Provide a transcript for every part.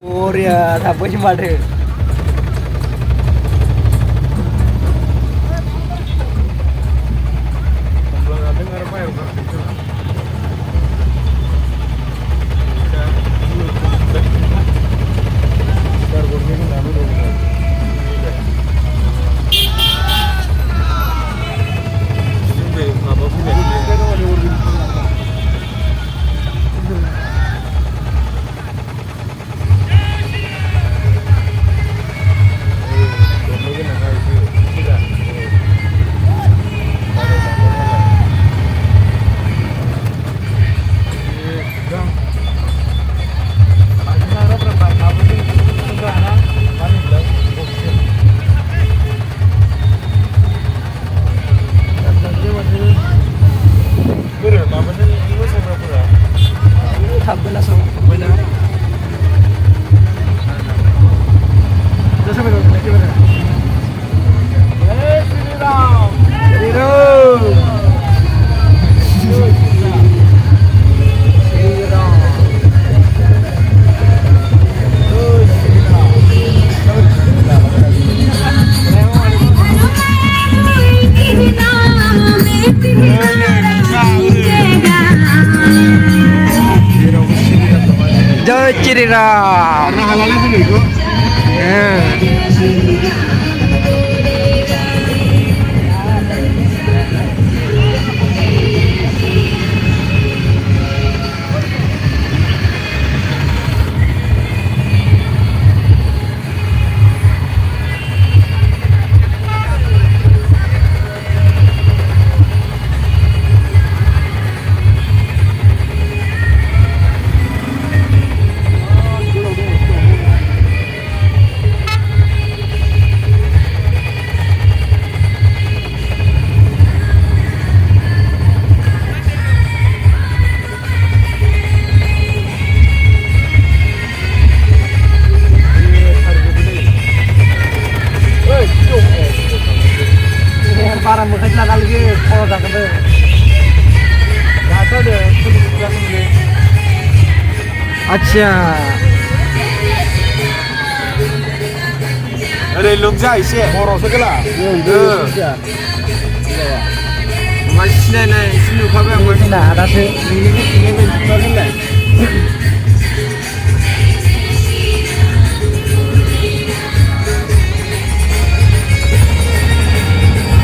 Korea, apa sih Madrid? Jai Shri Ram. Karena halalnya sih itu. Parah banget lah kali ini, kalau tak kena. Gak deh, अच्छा अरे लोग जा इसे बरफ सकला मानसिना ना इसे नुखाबाय आं मानसिना दासो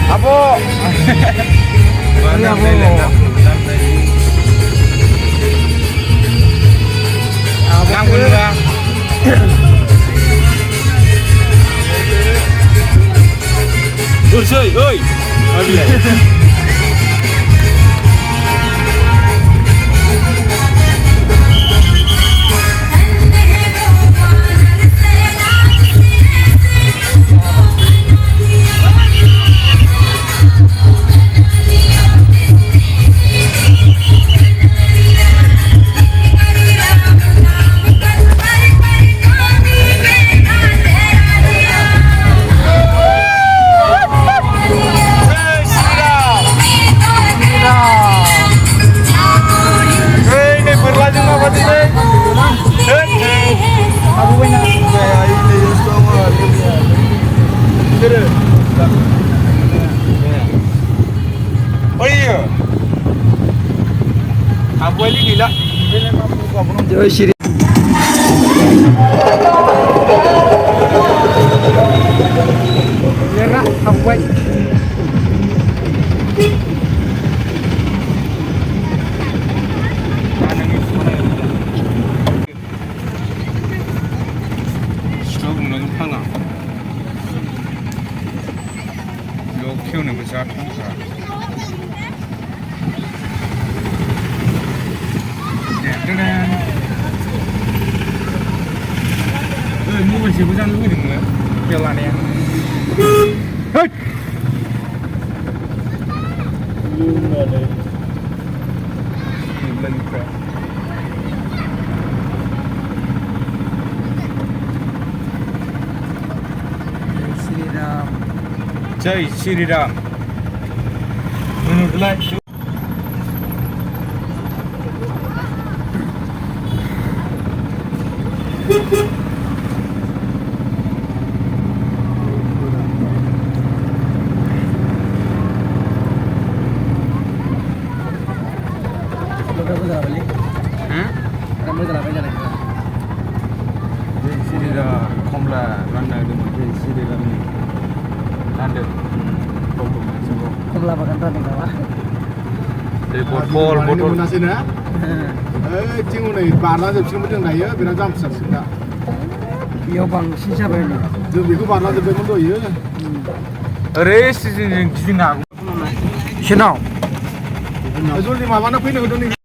Apo Mana boleh nganggur enggak Ursoi, oi. Abu Ali gila. Jai Shri Merah sampai 키우는 거 잘 통사. 누가 지부장 누구 있는 거야? 별로 안 해. 헐! Jai Shri Ram. Menurut like Udah berapa beli? Kamu berapa jalan kita? Sini komla randa itu mungkin sini kami ada Kamu berapa kan tadi kawan? dari botol Nasi na? Cingu nih, barang jadi cingu macam ni ya, biar jam sesudah. Iya bang, sisa berapa? Jadi biku barang jadi macam tu ya. race sini aku Sino? Azul di mana pun ni,